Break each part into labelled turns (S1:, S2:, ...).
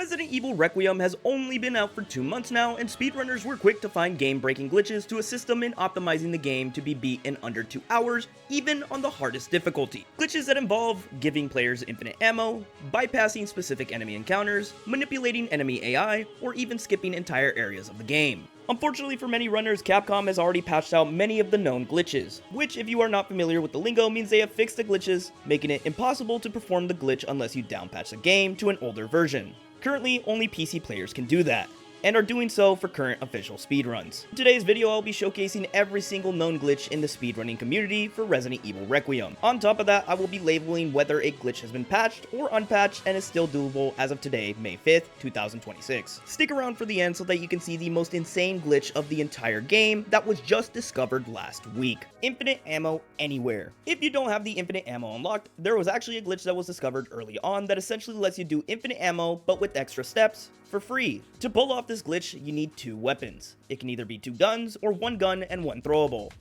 S1: Resident Evil Requiem has only been out for 2 months now, and speedrunners were quick to find game-breaking glitches to assist them in optimizing the game to be beat in under 2 hours, even on the hardest difficulty. Glitches that involve giving players infinite ammo, bypassing specific enemy encounters, manipulating enemy AI, or even skipping entire areas of the game. Unfortunately for many runners, Capcom has already patched out many of the known glitches, which if you are not familiar with the lingo means they have fixed the glitches, making it impossible to perform the glitch unless you downpatch the game to an older version. Currently, only PC players can do that, and are doing so for current official speedruns. In today's video, I'll be showcasing every single known glitch in the speedrunning community for Resident Evil Requiem. On top of that, I will be labeling whether a glitch has been patched or unpatched and is still doable as of today, May 5th, 2026. Stick around for the end so that you can see the most insane glitch of the entire game that was just discovered last week. Infinite ammo anywhere. If you don't have the infinite ammo unlocked, there was actually a glitch that was discovered early on that essentially lets you do infinite ammo but with extra steps for free. To pull off this glitch, you need 2 weapons. It can either be 2 guns or 1 gun and 1 throwable.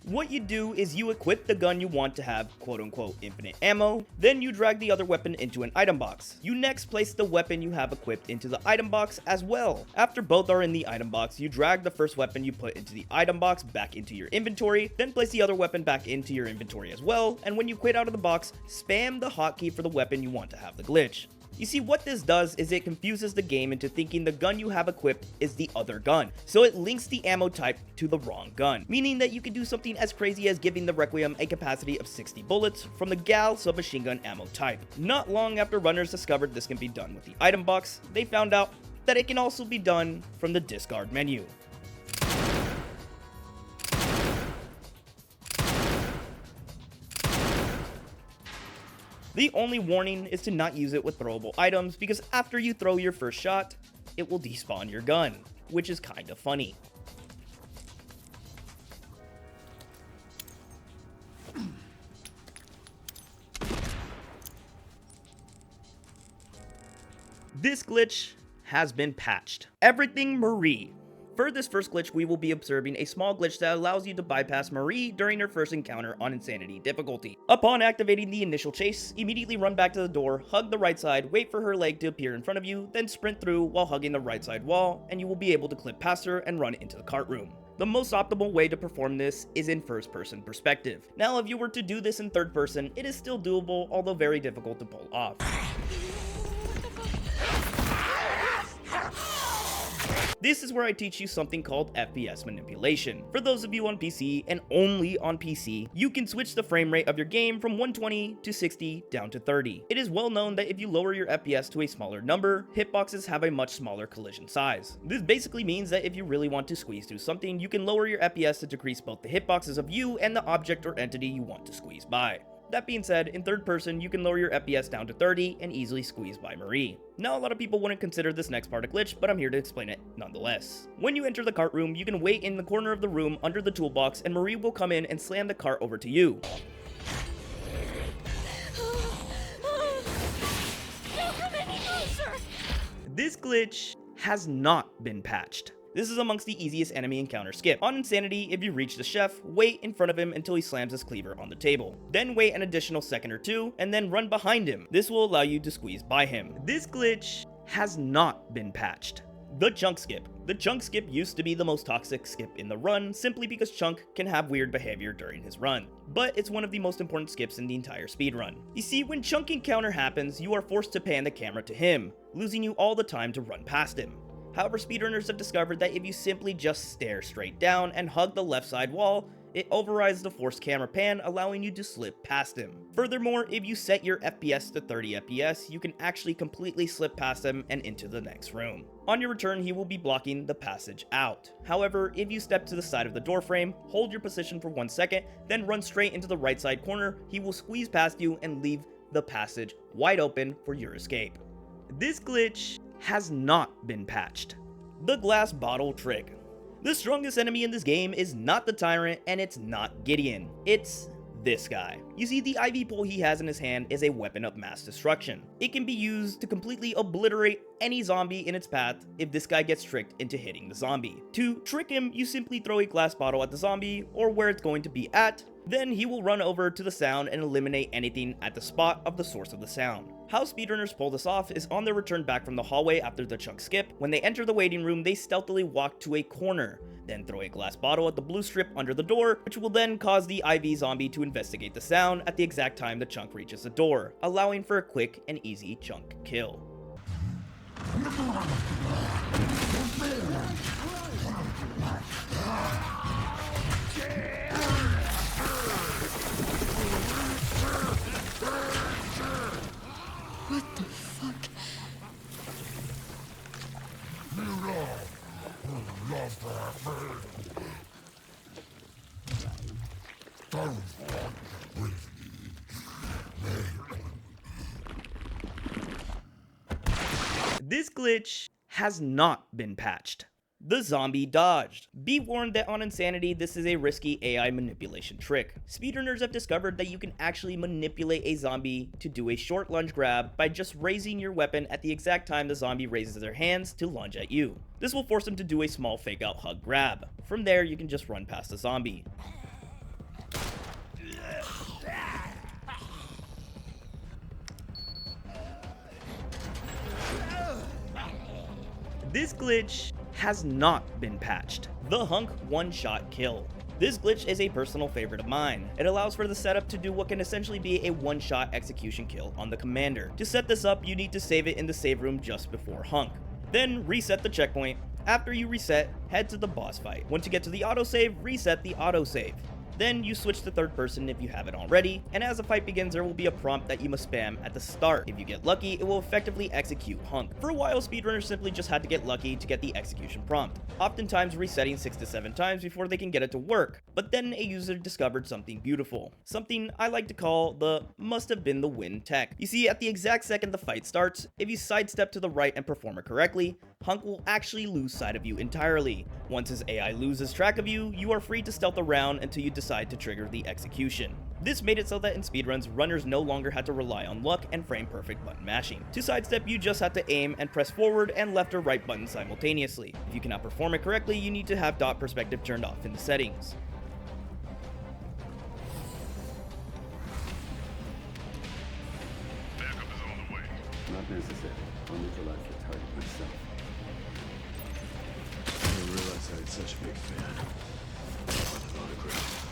S1: What you do is you equip the gun you want to have quote-unquote infinite ammo, then you drag the other weapon into an item box. You next place the weapon you have equipped into the item box as well. After both are in the item box, you drag the first weapon you put into the item box back into your inventory, then place the other weapon back into your inventory as well, and when you quit out of the box, spam the hotkey for the weapon you want to have the glitch. You see, what this does is it confuses the game into thinking the gun you have equipped is the other gun, so it links the ammo type to the wrong gun, meaning that you can do something as crazy as giving the Requiem a capacity of 60 bullets from the Gal submachine gun ammo type. Not long after runners discovered this can be done with the item box, they found out that it can also be done from the discard menu. The only warning is to not use it with throwable items, because after you throw your first shot, it will despawn your gun, which is kinda funny. This glitch has been patched. Everything Marie. For this first glitch, we will be observing a small glitch that allows you to bypass Marie during her first encounter on Insanity difficulty. Upon activating the initial chase, immediately run back to the door, hug the right side, wait for her leg to appear in front of you, then sprint through while hugging the right side wall, and you will be able to clip past her and run into the cart room. The most optimal way to perform this is in first person perspective. Now, if you were to do this in third person, it is still doable, although very difficult to pull off. This is where I teach you something called FPS manipulation. For those of you on PC, and only on PC, you can switch the frame rate of your game from 120 to 60 down to 30. It is well known that if you lower your FPS to a smaller number, hitboxes have a much smaller collision size. This basically means that if you really want to squeeze through something, you can lower your FPS to decrease both the hitboxes of you and the object or entity you want to squeeze by. That being said, in third person, you can lower your FPS down to 30 and easily squeeze by Marie. Now, a lot of people wouldn't consider this next part a glitch, but I'm here to explain it nonetheless. When you enter the cart room, you can wait in the corner of the room under the toolbox, and Marie will come in and slam the cart over to you. This glitch has not been patched. This is amongst the easiest enemy encounter skip. On Insanity, if you reach the chef, wait in front of him until he slams his cleaver on the table. Then wait an additional second or 2, and then run behind him. This will allow you to squeeze by him. This glitch has not been patched. The Chunk skip. The Chunk skip used to be the most toxic skip in the run, simply because Chunk can have weird behavior during his run. But it's one of the most important skips in the entire speedrun. You see, when Chunk encounter happens, you are forced to pan the camera to him, losing you all the time to run past him. However, speedrunners have discovered that if you simply just stare straight down and hug the left side wall, it overrides the forced camera pan, allowing you to slip past him. Furthermore, if you set your FPS to 30 FPS, you can actually completely slip past him and into the next room. On your return, he will be blocking the passage out. However, if you step to the side of the door frame, hold your position for 1 second, then run straight into the right side corner, he will squeeze past you and leave the passage wide open for your escape. This glitch has not been patched. The glass bottle trick. The strongest enemy in this game is not the Tyrant, and it's not Gideon. It's this guy. You see, the IV pole he has in his hand is a weapon of mass destruction. It can be used to completely obliterate any zombie in its path if this guy gets tricked into hitting the zombie. To trick him, you simply throw a glass bottle at the zombie or where it's going to be at, then he will run over to the sound and eliminate anything at the spot of the source of the sound. How speedrunners pull this off is on their return back from the hallway after the chunk skip. When they enter the waiting room, they stealthily walk to a corner, then throw a glass bottle at the blue strip under the door, which will then cause the IV zombie to investigate the sound at the exact time the chunk reaches the door, allowing for a quick and easy chunk kill.
S2: What the fuck?
S1: This glitch has not been patched. The zombie dodged. Be warned that on Insanity, this is a risky AI manipulation trick. Speedrunners have discovered that you can actually manipulate a zombie to do a short lunge grab by just raising your weapon at the exact time the zombie raises their hands to lunge at you. This will force them to do a small fake out hug grab. From there, you can just run past the zombie. This glitch has not been patched. The Hunk one-shot kill. This glitch is a personal favorite of mine. It allows for the setup to do what can essentially be a one-shot execution kill on the commander. To set this up, you need to save it in the save room just before Hunk. Then reset the checkpoint. After you reset, head to the boss fight. Once you get to the autosave, reset the autosave. Then you switch to third person if you haven't already, and as the fight begins there will be a prompt that you must spam at the start. If you get lucky, it will effectively execute Hunk. For a while, speedrunners simply just had to get lucky to get the execution prompt, oftentimes resetting 6 to 7 times before they can get it to work. But then a user discovered something beautiful. Something I like to call the must have been the win tech. You see, at the exact second the fight starts, if you sidestep to the right and perform it correctly, Hunk will actually lose sight of you entirely. Once his AI loses track of you, you are free to stealth around until you decide to trigger the execution. This made it so that in speedruns, runners no longer had to rely on luck and frame perfect button mashing. To sidestep, you just have to aim and press forward and left or right button simultaneously. If you cannot perform it correctly, you need to have dot perspective turned off in the settings.
S3: Backup is on the way.
S4: Not necessary. I'll neutralize the target myself.
S3: I didn't realize I had such a big fan. I want an autograph.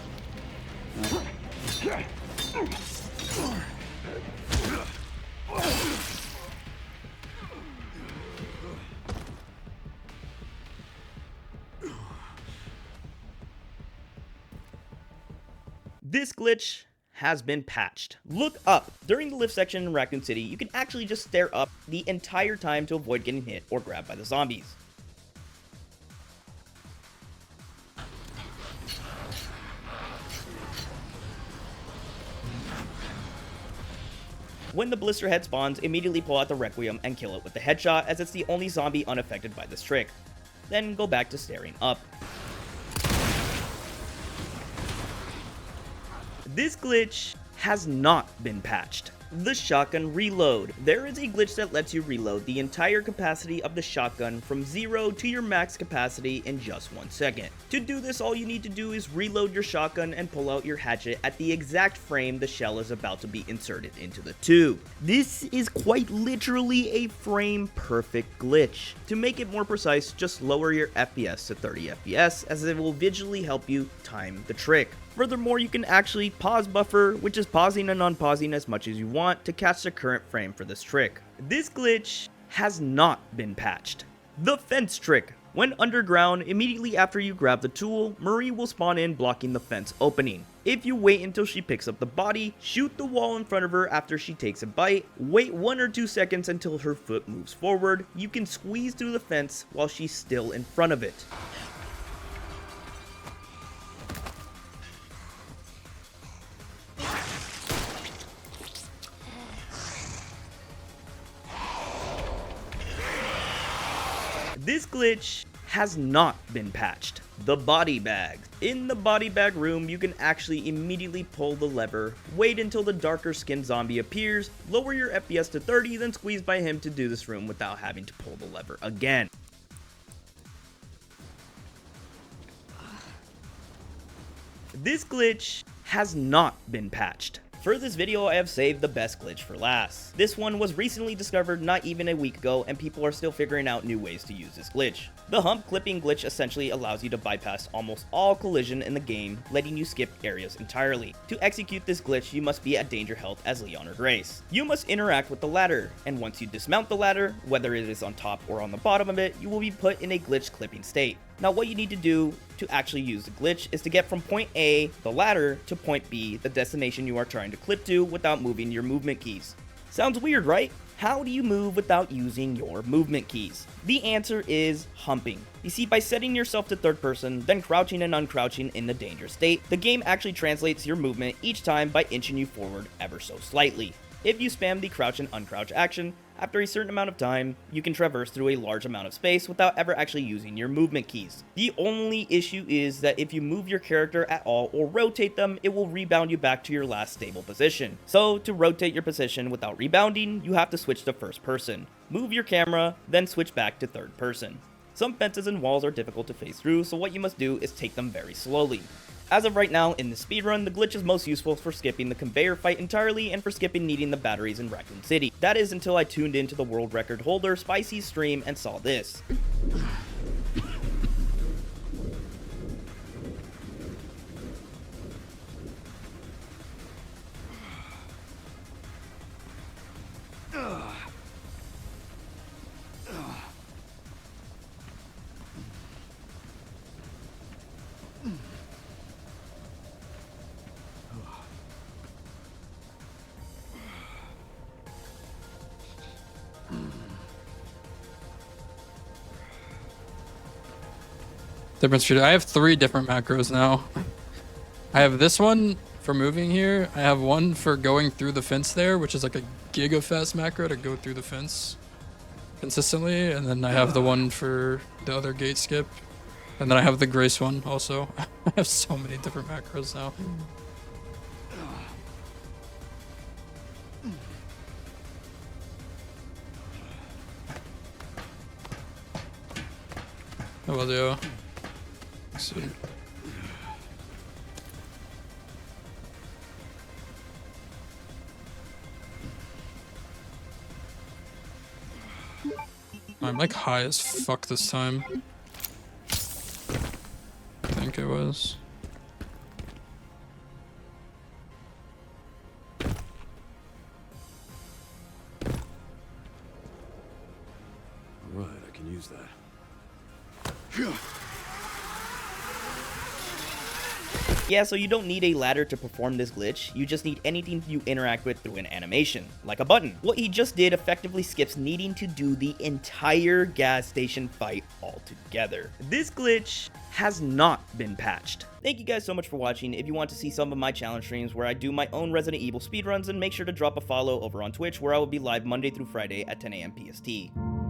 S1: This glitch has been patched. Look up. During the lift section in Raccoon City, you can actually just stare up the entire time to avoid getting hit or grabbed by the zombies. When the blister head spawns, immediately pull out the Requiem and kill it with the headshot, as it's the only zombie unaffected by this trick. Then go back to staring up. This glitch has not been patched. The shotgun reload. There is a glitch that lets you reload the entire capacity of the shotgun from 0 to your max capacity in just 1 second. To do this, all you need to do is reload your shotgun and pull out your hatchet at the exact frame the shell is about to be inserted into the tube. This is quite literally a frame perfect glitch. To make it more precise, just lower your FPS to 30 FPS, as it will visually help you time the trick. Furthermore, you can actually pause buffer, which is pausing and unpausing as much as you want to catch the current frame for this trick. This glitch has not been patched. The fence trick. When underground, immediately after you grab the tool, Marie will spawn in blocking the fence opening. If you wait until she picks up the body, shoot the wall in front of her after she takes a bite, wait 1 or 2 seconds until her foot moves forward, you can squeeze through the fence while she's still in front of it. This glitch has not been patched. The body bag. In the body bag room, you can actually immediately pull the lever, wait until the darker skinned zombie appears, lower your FPS to 30, then squeeze by him to do this room without having to pull the lever again. This glitch has not been patched. For this video, I have saved the best glitch for last. This one was recently discovered not even a week ago, and people are still figuring out new ways to use this glitch. The hump clipping glitch essentially allows you to bypass almost all collision in the game, letting you skip areas entirely. To execute this glitch, you must be at danger health as Leon or Grace. You must interact with the ladder, and once you dismount the ladder, whether it is on top or on the bottom of it, you will be put in a glitch clipping state. Now what you need to do to actually use the glitch is to get from point A, the ladder, to point B, the destination you are trying to clip to, without moving your movement keys. Sounds weird, right? How do you move without using your movement keys? The answer is humping. You see, by setting yourself to third person, then crouching and uncrouching in the danger state, the game actually translates your movement each time by inching you forward ever so slightly. If you spam the crouch and uncrouch action, after a certain amount of time, you can traverse through a large amount of space without ever actually using your movement keys. The only issue is that if you move your character at all or rotate them, it will rebound you back to your last stable position. So to rotate your position without rebounding, you have to switch to first person. Move your camera, then switch back to third person. Some fences and walls are difficult to phase through, so what you must do is take them very slowly. As of right now, in the speedrun, the glitch is most useful for skipping the conveyor fight entirely and for skipping needing the batteries in Raccoon City. That is until I tuned into the world record holder Spicy's stream and saw this.
S2: Different street. I have 3 different macros now. I have this one for moving here. I have one for going through the fence there, which is like a giga fast macro to go through the fence consistently. And then I have the one for the other gate skip. And then I have the Grace one also. I have so many different macros now. Oh well, yeah. I'm like high as fuck this time. I think it was.
S3: Right, I can use that.
S1: Yeah, so you don't need a ladder to perform this glitch, you just need anything you interact with through an animation, like a button. What he just did effectively skips needing to do the entire gas station fight altogether. This glitch has not been patched. Thank you guys so much for watching. If you want to see some of my challenge streams where I do my own Resident Evil speedruns, then make sure to drop a follow over on Twitch, where I will be live Monday through Friday at 10 AM PST.